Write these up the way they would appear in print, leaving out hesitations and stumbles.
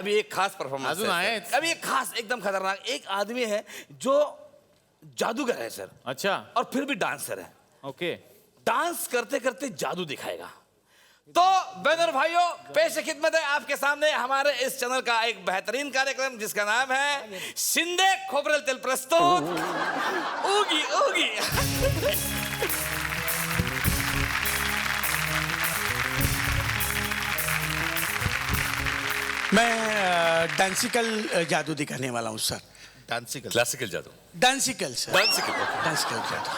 अभी एक खास परफॉर्मेंस अजून आहे. अभी एक खास एकदम खतरनाक एक आदमी है जो जादूगर है सर अच्छा और फिर भी डांसर है. ओके. डांस करते करते जादू दिखाएगा. तो बहनों भाइयों पेश खिदमत है आपके सामने हमारे इस चैनल का एक बेहतरीन कार्यक्रम जिसका नाम है शिंदे खोबरेल तेल प्रस्तुत ओगी ओगी. मैं डांसिकल जादू दिखाने वाला हूँ सर. डान्सिकल. क्लासिकल जादू. डांसिकल सर. डान्सिकल. डांसिकल जादू.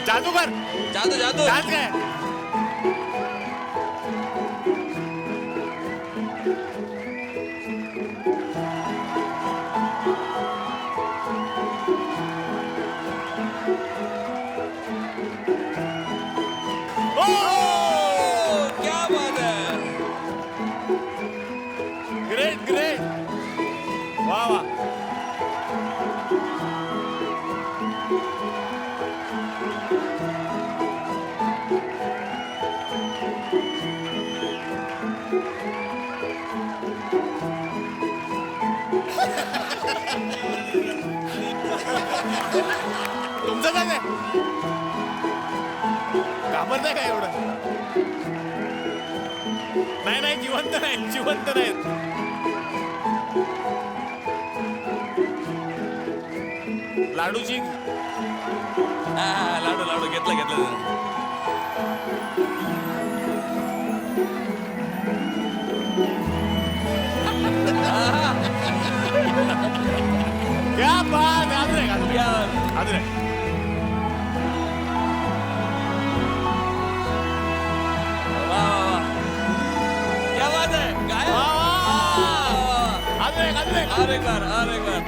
जादूगर. जादू जादू डान्स काय. क्या बात है. Great great. वा वा. तुमचं काय आहे? घाबरताय काय एवढं? नाही नाही जिवंत नाही जिवंत नाही. लाडूची लाडू लाडू घेतलं घेतलं. क्या बात आहे. अजून आहे अजून आहे. क्या बात है गायब. अजून एक अजून एक. और एक बार और एक बार.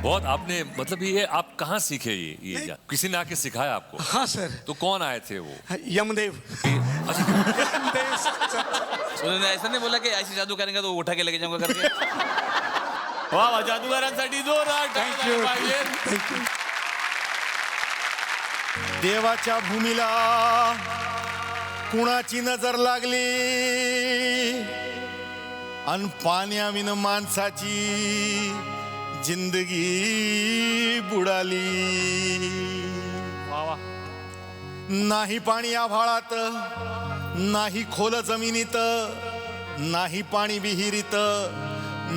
बहुत आपने मतलब ये आप कहाँ सीखे ये किसी ने आके सिखाया आपको? हाँ सर. तो कौन आए थे वो? यमदेव. उन्होंने ऐसा नहीं बोला कि ऐसी जादू करेंगे तो उठा के लेके जाऊंगा करके. वा वा. जादूगारांसाठी जोरदार टाळ्या पाहिजे. देवाच्या भूमीला कुणाची नजर लागली अन पाण्याविन माणसाची जिंदगी बुडाली. वा वा. नाही पाणी आभाळात नाही खोल जमिनीत नाही पाणी विहिरीत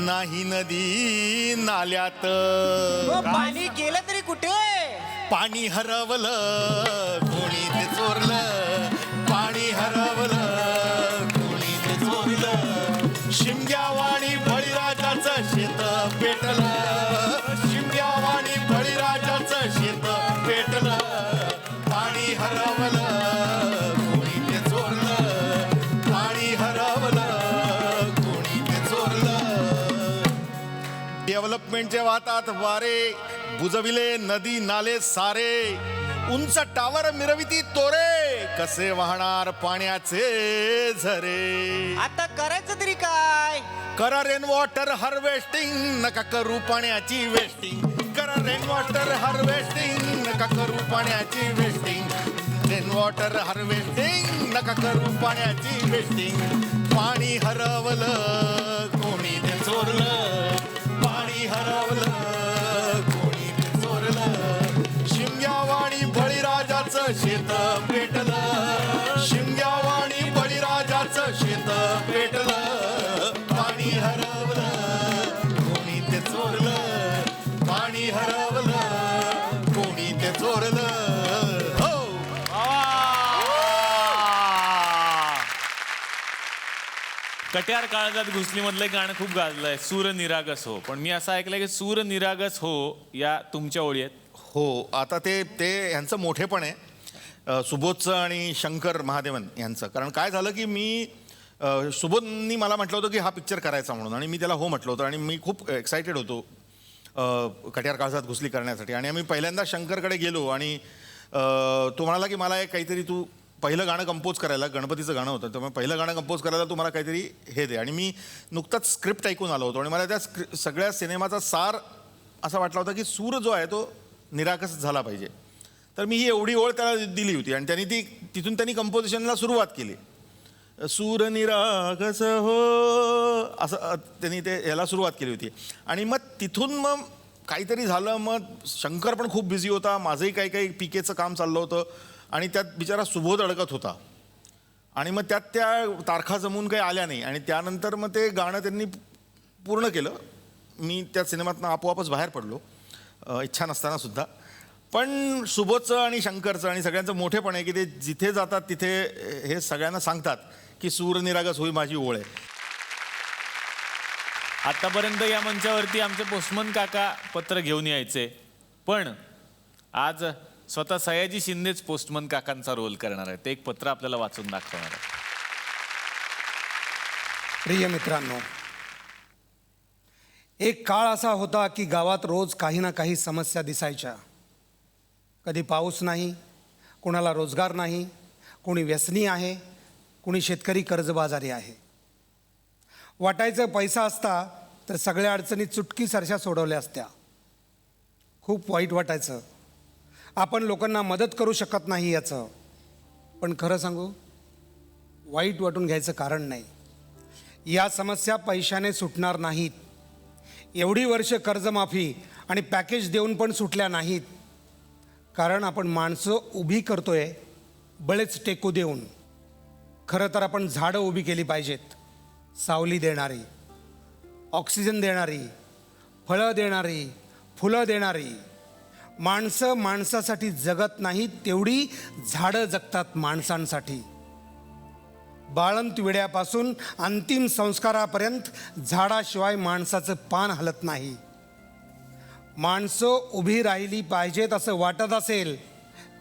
नाही नदी नाल्यात. पाणी गेलं तरी कुठे. पाणी हरवलं कोणी ते चोरलं. पाणी हरवलं कोणी ते चोरलं. शिमग्यावाणी बळीराजाचं शेत पेटलं. शिमग्यावाणी बळीराजाचं शेत पेटलं. पाणी हरवलं कोणी ते चोरलं. पाणी हरवलं कोणी ते चोरलं. डेव्हलपमेंटच्या वातात वारे बुजविले नदी नाले सारे. उंच टावर मिरविती तोरे कसे वाहणार पाण्याचे झरे. आता करायचं तरी काय. करा रेन वॉटर हार्वेस्टिंग नका करू पाण्याची वेस्टिंग. करा रेन वॉटर हार्वेस्टिंग नका करू पाण्याची वेस्टिंग. रेन वॉटर हार्वेस्टिंग नका करू पाण्याची वेस्टिंग. पाणी हरवलं कोणी ते चोरलं. पाणी हरवलं कोणी ते चोरलं. शिमग्यावाणी बळीराजाचं शेत पेटलं. शिमग्यावाणी बळीराजाचं शेत कट्यार काळजात घुसलीमधलं एक गाणं खूप गाजलंय, सूर निरागस हो. पण मी असं ऐकलंय की सूर निरागस हो या तुमच्या ओळी आहेत. हो, आता ते ह्यांचं मोठेपण आहे, सुबोधचं आणि शंकर महादेवन यांचं. कारण काय झालं की मी सुबोधनी मला म्हटलं होतं की हा पिक्चर करायचा म्हणून, आणि मी त्याला हो म्हटलं होतं, आणि मी खूप एक्सायटेड होतो कट्यार काळजात घुसली करण्यासाठी. आणि आम्ही पहिल्यांदा शंकरकडे गेलो आणि तो म्हणाला की मला एक काहीतरी तू पहिलं गाणं कंपोज करायला, गणपतीचं गाणं होतं, त्यामुळे पहिलं गाणं कंपोज करायला तू मला काहीतरी हे दे. आणि मी नुकताच स्क्रिप्ट ऐकून आलो होतो आणि मला त्या सगळ्या सिनेमाचा सार असा वाटला होता की सूर जो आहे तो निरागस झाला पाहिजे. तर मी ही एवढी ओळ त्याला दिली होती आणि तिथून त्यांनी कंपोजिशनला सुरुवात केली. सूर निरागस हो असं त्यांनी ते याला सुरुवात केली होती. आणि मग तिथून मग काहीतरी झालं. मग शंकर पण खूप बिझी होता, माझंही काही पिकेचं काम चाललं होतं, आणि त्यात बिचारा सुबोध अडकत होता. आणि मग त्यात त्या तारखा जमून काही आल्या नाही, आणि त्यानंतर मग ते गाणं त्यांनी पूर्ण केलं. मी त्या सिनेमातनं आपोआपच बाहेर पडलो, इच्छा नसताना सुद्धा. पण सुबोधचं आणि शंकरचं आणि सगळ्यांचं मोठेपण आहे की ते जिथे जातात तिथे हे सगळ्यांना सांगतात की सूर निरागस होई माझी ओळ आहे. आतापर्यंत या मंचावरती आमचे पोस्टमन काका पत्र घेऊन यायचे, पण आज स्वतः सयाजी शिंदेच पोस्टमन काकांचा रोल करणार आहे. ते एक पत्र आपल्याला वाचून दाखवणार आहे. प्रिय मित्रांनो, एक काळ असा होता की गावात रोज काही ना काही समस्या दिसायच्या. कधी पाऊस नाही, कोणाला रोजगार नाही, कोणी व्यसनी आहे, कोणी शेतकरी कर्जबाजारी आहे. वाटायचं पैसा असता तर सगळ्या अडचणी चुटकीसरशा सोडवल्या असत्या. खूप वाईट वाटायचं, आपण लोकांना मदत करू शकत नाही याचं. पण खरं सांगू, वाईट वाटून घ्यायचं कारण नाही. या समस्या पैशाने सुटणार नाहीत. एवढी वर्ष कर्जमाफी आणि पॅकेज देऊन पण सुटल्या नाहीत. कारण आपण माणसं उभी करतोय बळेच टेकू देऊन. खरं तर आपण झाडं उभी केली पाहिजेत, सावली देणारी, ऑक्सिजन देणारी, फळं देणारी, फुलं देणारी. माणसं माणसासाठी जगत नाहीत, तेवढी झाडं जगतात माणसांसाठी. बाळंत विड्यापासून अंतिम संस्कारापर्यंत झाडाशिवाय माणसाचं पान हलत नाही. माणसं उभी राहिली पाहिजेत असं वाटत असेल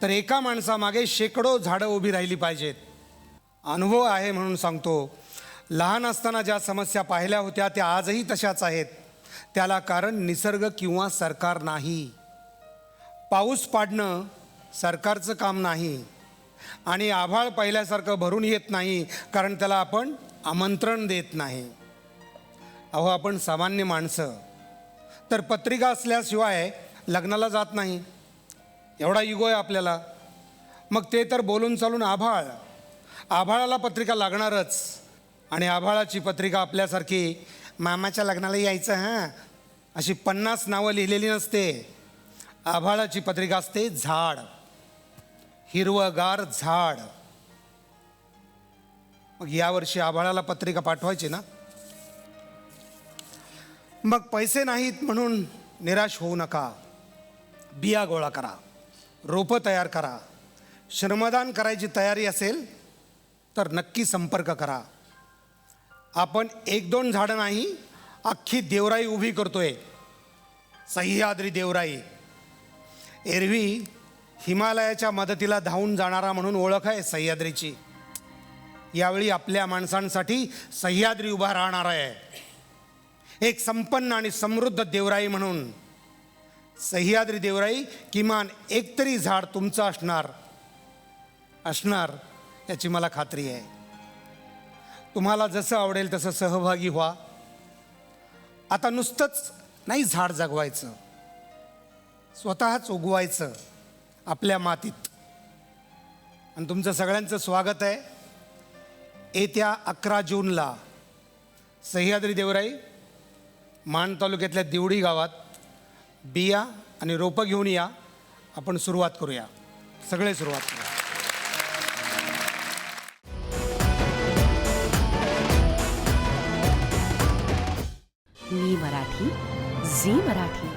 तर एका माणसामागे शेकडो झाडं उभी राहिली पाहिजेत. अनुभव आहे म्हणून सांगतो, लहान असताना ज्या समस्या पाहिल्या होत्या त्या आजही तशाच आहेत. त्याला कारण निसर्ग किंवा सरकार नाही. पाऊस पाडणं सरकारचं काम नाही, आणि आभाळ पहिल्यासारखं भरून येत नाही कारण त्याला आपण आमंत्रण देत नाही. अहो, आपण सामान्य माणसं तर पत्रिका असल्याशिवाय लग्नाला जात नाही, एवढा इगो आहे आपल्याला. मग ते तर बोलून चालून आभाळाला पत्रिका लागणारच. आणि आभाळाची पत्रिका आपल्यासारखी मामाच्या लग्नाला यायचं हां अशी 50 नावं लिहिलेली नसते. आभाळाची पत्रिका असते झाड, हिरवगार झाड. मग यावर्षी आभाळाला पत्रिका पाठवायची ना. मग पैसे नाहीत म्हणून निराश होऊ नका. बिया गोळा करा, रोपं तयार करा. श्रमदान करायची तयारी असेल तर नक्की संपर्क करा. आपण 1-2 झाडं नाही, अख्खी देवराई उभी करतोय. सह्याद्री देवराई. एरवी हिमालयाच्या मदतीला धावून जाणारा म्हणून ओळख आहे सह्याद्रीची. यावेळी आपल्या माणसांसाठी सह्याद्री उभा राहणार आहे. एक संपन्न आणि समृद्ध देवराई म्हणून सह्याद्री देवराई किमान एक तरी झाड तुमचं असणार याची मला खात्री आहे. तुम्हाला जसं आवडेल तसं सहभागी व्हा. आता नुसतंच नाही झाड जगवायचं, स्वतःच उगवायचं आपल्या मातीत. आणि तुमचं सगळ्यांचं स्वागत आहे येत्या 11 जूनला सह्याद्री देवराई मान तालुक्यातल्या दिवडी गावात. बिया आणि रोपं घेऊन या, आपण सुरुवात करूया, सगळे सुरुवात करूया. मी मराठी, झी मराठी.